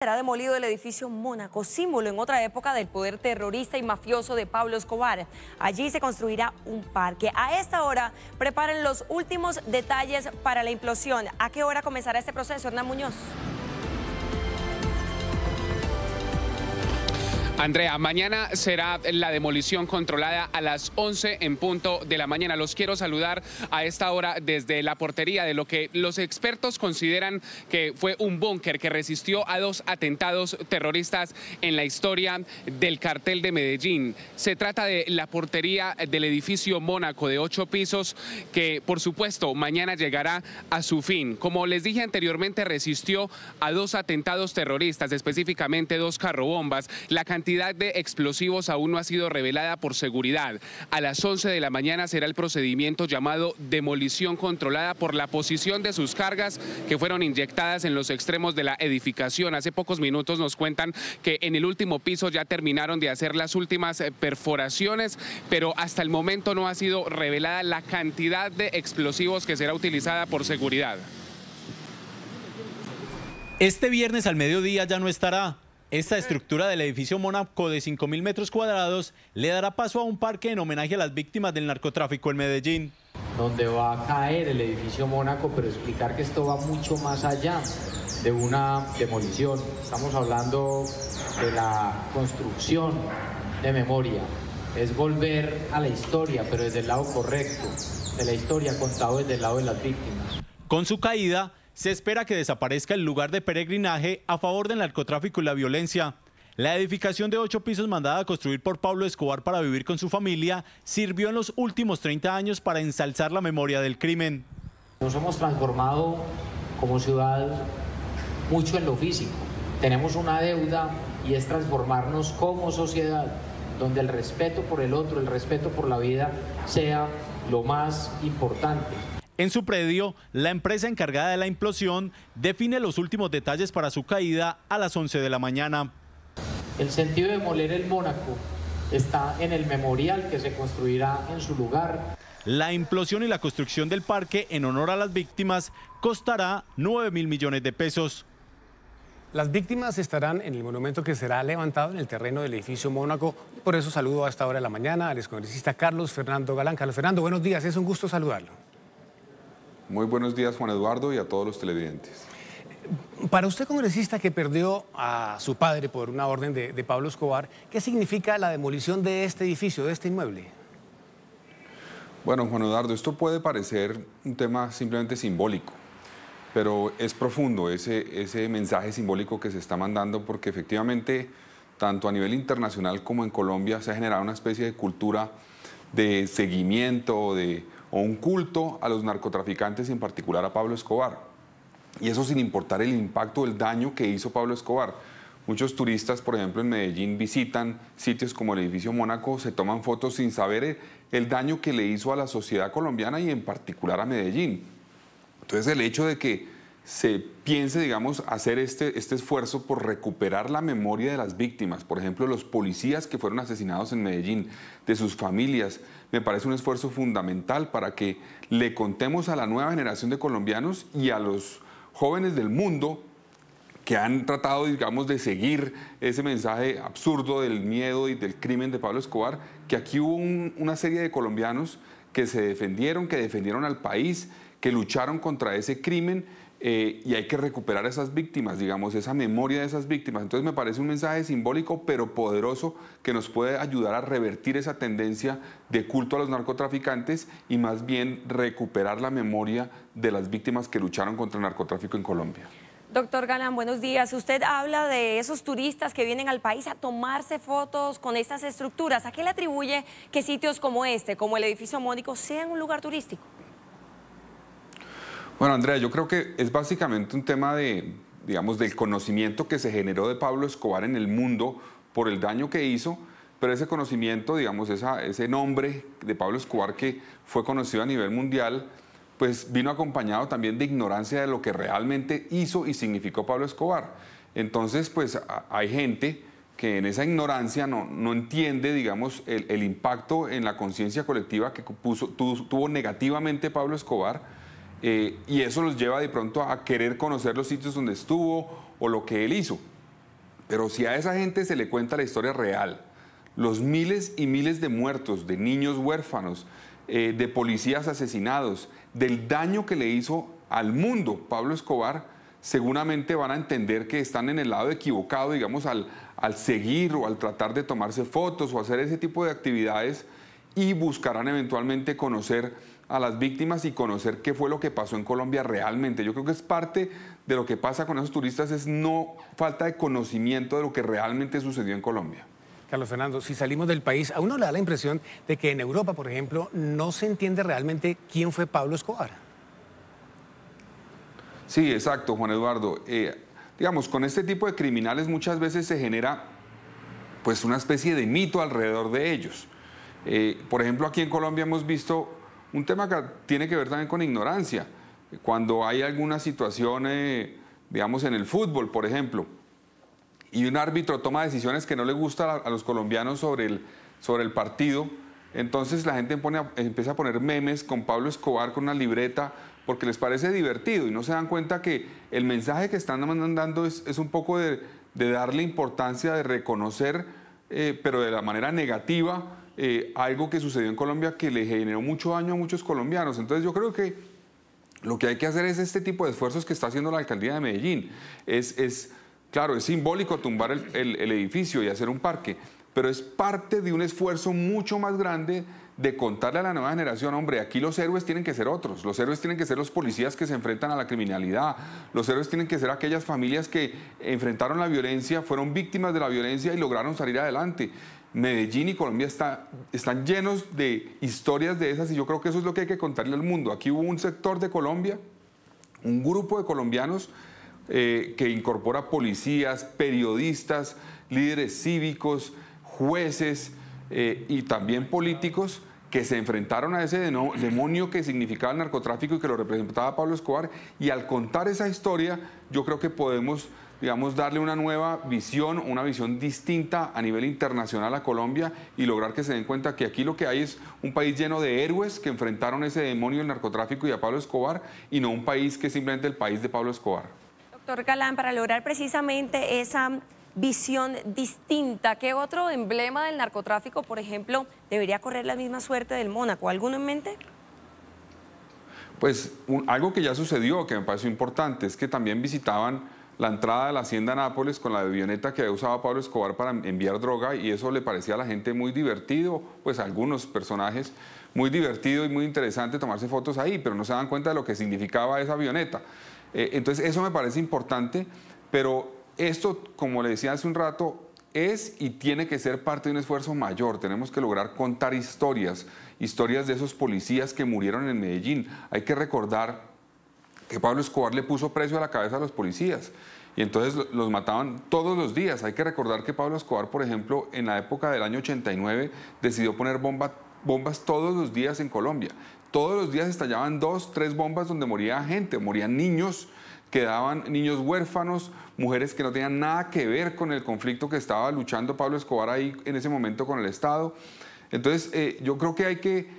Será demolido el edificio Mónaco, símbolo en otra época del poder terrorista y mafioso de Pablo Escobar. Allí se construirá un parque. A esta hora preparen los últimos detalles para la implosión. ¿A qué hora comenzará este proceso, Hernán Muñoz? Andrea, mañana será la demolición controlada a las 11 en punto de la mañana. Los quiero saludar a esta hora desde la portería de lo que los expertos consideran que fue un búnker que resistió a 2 atentados terroristas en la historia del cartel de Medellín. Se trata de la portería del edificio Mónaco de 8 pisos que, por supuesto, mañana llegará a su fin. Como les dije anteriormente, resistió a 2 atentados terroristas, específicamente 2 carrobombas. La cantidad de explosivos aún no ha sido revelada por seguridad. A las 11 de la mañana será el procedimiento llamado demolición controlada por la posición de sus cargas que fueron inyectadas en los extremos de la edificación. Hace pocos minutos nos cuentan que en el último piso ya terminaron de hacer las últimas perforaciones, pero hasta el momento no ha sido revelada la cantidad de explosivos que será utilizada por seguridad. Este viernes al mediodía ya no estará. Esta estructura del edificio Mónaco de 5.000 metros cuadrados le dará paso a un parque en homenaje a las víctimas del narcotráfico en Medellín. Donde va a caer el edificio Mónaco, pero explicar que esto va mucho más allá de una demolición. Estamos hablando de la construcción de memoria. Es volver a la historia, pero desde el lado correcto de la historia, contado desde el lado de las víctimas. Con su caída, se espera que desaparezca el lugar de peregrinaje a favor del narcotráfico y la violencia. La edificación de 8 pisos mandada a construir por Pablo Escobar para vivir con su familia sirvió en los últimos 30 años para ensalzar la memoria del crimen. Nos hemos transformado como ciudad mucho en lo físico. Tenemos una deuda y es transformarnos como sociedad, donde el respeto por el otro, el respeto por la vida sea lo más importante. En su predio, la empresa encargada de la implosión define los últimos detalles para su caída a las 11 de la mañana. El sentido de demoler el Mónaco está en el memorial que se construirá en su lugar. La implosión y la construcción del parque en honor a las víctimas costará 9.000 millones de pesos. Las víctimas estarán en el monumento que será levantado en el terreno del edificio Mónaco. Por eso saludo a esta hora de la mañana al excongresista Carlos Fernando Galán. Carlos Fernando, buenos días, es un gusto saludarlo. Muy buenos días, Juan Eduardo, y a todos los televidentes. Para usted, congresista que perdió a su padre por una orden de Pablo Escobar, ¿qué significa la demolición de este edificio, de este inmueble? Bueno, Juan Eduardo, esto puede parecer un tema simplemente simbólico, pero es profundo ese mensaje simbólico que se está mandando, porque efectivamente, tanto a nivel internacional como en Colombia, se ha generado una especie de cultura de seguimiento o un culto a los narcotraficantes y en particular a Pablo Escobar. Y eso sin importar el impacto, el daño que hizo Pablo Escobar. Muchos turistas, por ejemplo, en Medellín visitan sitios como el edificio Mónaco, se toman fotos sin saber el daño que le hizo a la sociedad colombiana y en particular a Medellín. Entonces el hecho de que se piense, digamos, hacer este esfuerzo por recuperar la memoria de las víctimas, por ejemplo, los policías que fueron asesinados en Medellín, de sus familias, me parece un esfuerzo fundamental para que le contemos a la nueva generación de colombianos y a los jóvenes del mundo que han tratado, digamos, de seguir ese mensaje absurdo del miedo y del crimen de Pablo Escobar, que aquí hubo una serie de colombianos que se defendieron, que defendieron al país, que lucharon contra ese crimen. Y hay que recuperar a esas víctimas, digamos, esa memoria de esas víctimas. Entonces me parece un mensaje simbólico pero poderoso que nos puede ayudar a revertir esa tendencia de culto a los narcotraficantes y más bien recuperar la memoria de las víctimas que lucharon contra el narcotráfico en Colombia. Doctor Galán, buenos días. Usted habla de esos turistas que vienen al país a tomarse fotos con estas estructuras. ¿A qué le atribuye que sitios como este, como el edificio Mónaco, sean un lugar turístico? Bueno, Andrea, yo creo que es básicamente un tema digamos, del conocimiento que se generó de Pablo Escobar en el mundo por el daño que hizo, pero ese conocimiento, digamos, ese nombre de Pablo Escobar que fue conocido a nivel mundial, pues vino acompañado también de ignorancia de lo que realmente hizo y significó Pablo Escobar. Entonces, pues hay gente que en esa ignorancia no entiende, digamos, el impacto en la conciencia colectiva que tuvo negativamente Pablo Escobar. Y eso los lleva de pronto a querer conocer los sitios donde estuvo o lo que él hizo. Pero si a esa gente se le cuenta la historia real, los miles y miles de muertos, de niños huérfanos, de policías asesinados, del daño que le hizo al mundo Pablo Escobar, seguramente van a entender que están en el lado equivocado, digamos, al seguir o al tratar de tomarse fotos o hacer ese tipo de actividades, y buscarán eventualmente conocer a las víctimas y conocer qué fue lo que pasó en Colombia realmente. Yo creo que es parte de lo que pasa con esos turistas, es no falta de conocimiento de lo que realmente sucedió en Colombia. Carlos Fernando, si salimos del país, a uno le da la impresión de que en Europa, por ejemplo, no se entiende realmente quién fue Pablo Escobar. Sí, exacto, Juan Eduardo. Digamos, con este tipo de criminales muchas veces se genera pues una especie de mito alrededor de ellos. Por ejemplo, aquí en Colombia hemos visto un tema que tiene que ver también con ignorancia. Cuando hay alguna situación, digamos, en el fútbol, por ejemplo, y un árbitro toma decisiones que no le gustan a los colombianos sobre el partido, entonces la gente empieza a poner memes con Pablo Escobar con una libreta porque les parece divertido y no se dan cuenta que el mensaje que están mandando es un poco de darle importancia, de reconocer, pero de la manera negativa, algo que sucedió en Colombia que le generó mucho daño a muchos colombianos. Entonces yo creo que lo que hay que hacer es este tipo de esfuerzos que está haciendo la alcaldía de Medellín. Claro, es simbólico tumbar el edificio y hacer un parque, pero es parte de un esfuerzo mucho más grande de contarle a la nueva generación, hombre, aquí los héroes tienen que ser otros, los héroes tienen que ser los policías que se enfrentan a la criminalidad, los héroes tienen que ser aquellas familias que enfrentaron la violencia, fueron víctimas de la violencia y lograron salir adelante. Medellín y Colombia están llenos de historias de esas y yo creo que eso es lo que hay que contarle al mundo. Aquí hubo un sector de Colombia, un grupo de colombianos que incorpora policías, periodistas, líderes cívicos, jueces y también políticos que se enfrentaron a ese demonio que significaba el narcotráfico y que lo representaba Pablo Escobar. Y al contar esa historia, yo creo que podemos, digamos, darle una nueva visión, una visión distinta a nivel internacional a Colombia y lograr que se den cuenta que aquí lo que hay es un país lleno de héroes que enfrentaron ese demonio del narcotráfico y a Pablo Escobar, y no un país que es simplemente el país de Pablo Escobar. Doctor Galán, para lograr precisamente esa visión distinta, ¿qué otro emblema del narcotráfico, por ejemplo, debería correr la misma suerte del Mónaco? ¿Alguno en mente? Pues algo que ya sucedió, que me pareció importante, es que también visitaban la entrada de la Hacienda Nápoles con la avioneta que usaba Pablo Escobar para enviar droga, y eso le parecía a la gente muy divertido, pues a algunos personajes, muy divertido y muy interesante tomarse fotos ahí, pero no se dan cuenta de lo que significaba esa avioneta. Entonces eso me parece importante, pero esto, como le decía hace un rato, es y tiene que ser parte de un esfuerzo mayor. Tenemos que lograr contar historias de esos policías que murieron en Medellín. Hay que recordar que Pablo Escobar le puso precio a la cabeza a los policías y entonces los mataban todos los días. Hay que recordar que Pablo Escobar, por ejemplo, en la época del año 89 decidió poner bombas todos los días en Colombia. Todos los días estallaban 2, 3 bombas donde moría gente, morían niños, quedaban niños huérfanos, mujeres que no tenían nada que ver con el conflicto que estaba luchando Pablo Escobar ahí en ese momento con el Estado. Entonces yo creo que hay que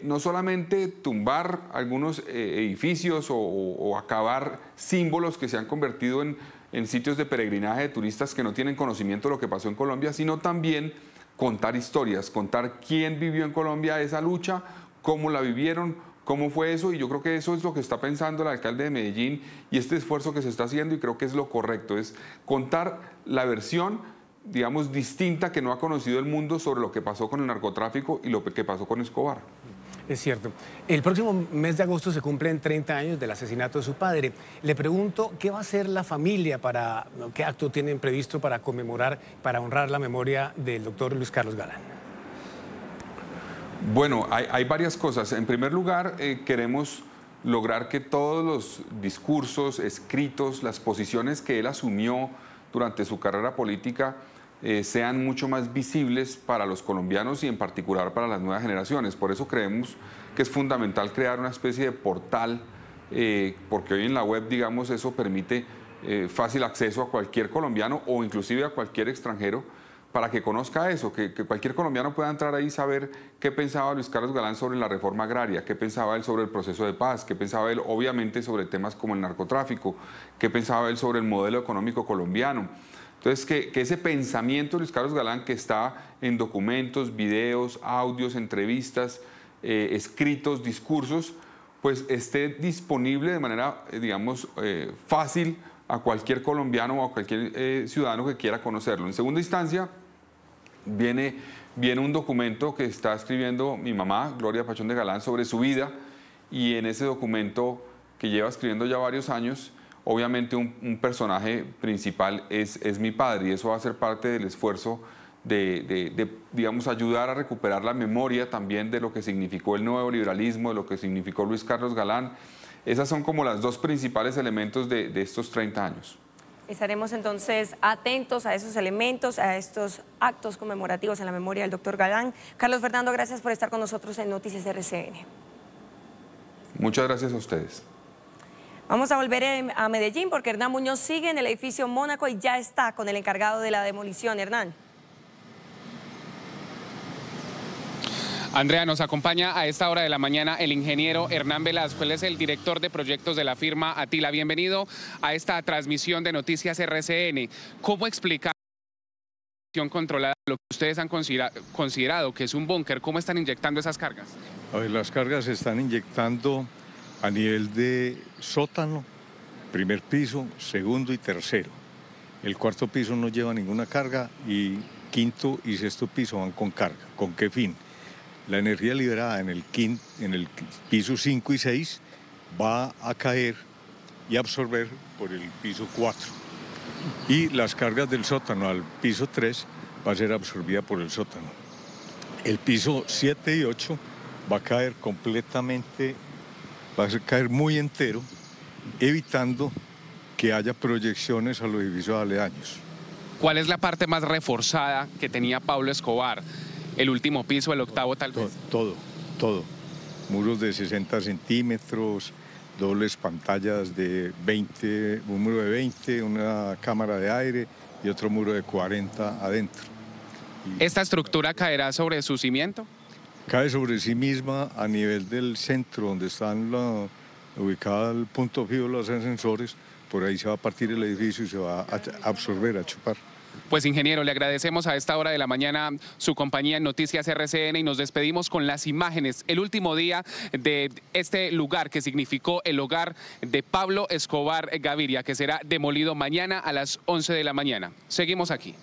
no solamente tumbar algunos edificios o acabar símbolos que se han convertido en sitios de peregrinaje de turistas que no tienen conocimiento de lo que pasó en Colombia, sino también contar historias, contar quién vivió en Colombia esa lucha, cómo la vivieron, cómo fue eso, y yo creo que eso es lo que está pensando el alcalde de Medellín y este esfuerzo que se está haciendo, y creo que es lo correcto, es contar la versión, digamos, distinta que no ha conocido el mundo sobre lo que pasó con el narcotráfico y lo que pasó con Escobar. Es cierto. El próximo mes de agosto se cumplen 30 años del asesinato de su padre. Le pregunto, ¿qué va a hacer la familia qué acto tienen previsto para conmemorar, para honrar la memoria del doctor Luis Carlos Galán? Bueno, hay varias cosas. En primer lugar, queremos lograr que todos los discursos, escritos, las posiciones que él asumió durante su carrera política sean mucho más visibles para los colombianos y en particular para las nuevas generaciones. Por eso creemos que es fundamental crear una especie de portal, porque hoy en la web, digamos, eso permite fácil acceso a cualquier colombiano o inclusive a cualquier extranjero para que conozca eso, que cualquier colombiano pueda entrar ahí y saber qué pensaba Luis Carlos Galán sobre la reforma agraria, qué pensaba él sobre el proceso de paz, qué pensaba él obviamente sobre temas como el narcotráfico, qué pensaba él sobre el modelo económico colombiano. Entonces, que ese pensamiento de Luis Carlos Galán, que está en documentos, videos, audios, entrevistas, escritos, discursos, pues esté disponible de manera, digamos, fácil a cualquier colombiano o a cualquier ciudadano que quiera conocerlo. En segunda instancia, viene un documento que está escribiendo mi mamá, Gloria Pachón de Galán, sobre su vida, y en ese documento que lleva escribiendo ya varios años, obviamente un personaje principal es mi padre, y eso va a ser parte del esfuerzo de, digamos, ayudar a recuperar la memoria también de lo que significó el nuevo liberalismo, de lo que significó Luis Carlos Galán. Esas son como las dos principales elementos de estos 30 años. Estaremos entonces atentos a esos elementos, a estos actos conmemorativos en la memoria del doctor Galán. Carlos Fernando, gracias por estar con nosotros en Noticias RCN. Muchas gracias a ustedes. Vamos a volver a Medellín porque Hernán Muñoz sigue en el edificio Mónaco y ya está con el encargado de la demolición. Hernán. Andrea, nos acompaña a esta hora de la mañana el ingeniero Hernán Velasco. Él es el director de proyectos de la firma Atila. Bienvenido a esta transmisión de Noticias RCN. ¿Cómo explicar la demolición controlada, lo que ustedes han considerado que es un búnker? ¿Cómo están inyectando esas cargas? A ver, las cargas se están inyectando a nivel de sótano, primer piso, segundo y tercero. El cuarto piso no lleva ninguna carga y quinto y sexto piso van con carga. ¿Con qué fin? La energía liberada en el piso 5 y 6 va a caer y absorber por el piso 4. Y las cargas del sótano al piso 3 va a ser absorbida por el sótano. El piso 7 y 8 va a caer completamente, va a caer muy entero, evitando que haya proyecciones a los edificios aledaños. ¿Cuál es la parte más reforzada que tenía Pablo Escobar? ¿El último piso, el octavo tal vez? Todo. Muros de 60 centímetros, dobles pantallas de 20, un muro de 20, una cámara de aire y otro muro de 40 adentro. ¿Esta estructura caerá sobre su cimiento? Cae sobre sí misma a nivel del centro, donde están ubicado el punto fijo de los ascensores. Por ahí se va a partir el edificio y se va a absorber, a chupar. Pues ingeniero, le agradecemos a esta hora de la mañana su compañía en Noticias RCN y nos despedimos con las imágenes, el último día de este lugar que significó el hogar de Pablo Escobar Gaviria, que será demolido mañana a las 11 de la mañana. Seguimos aquí.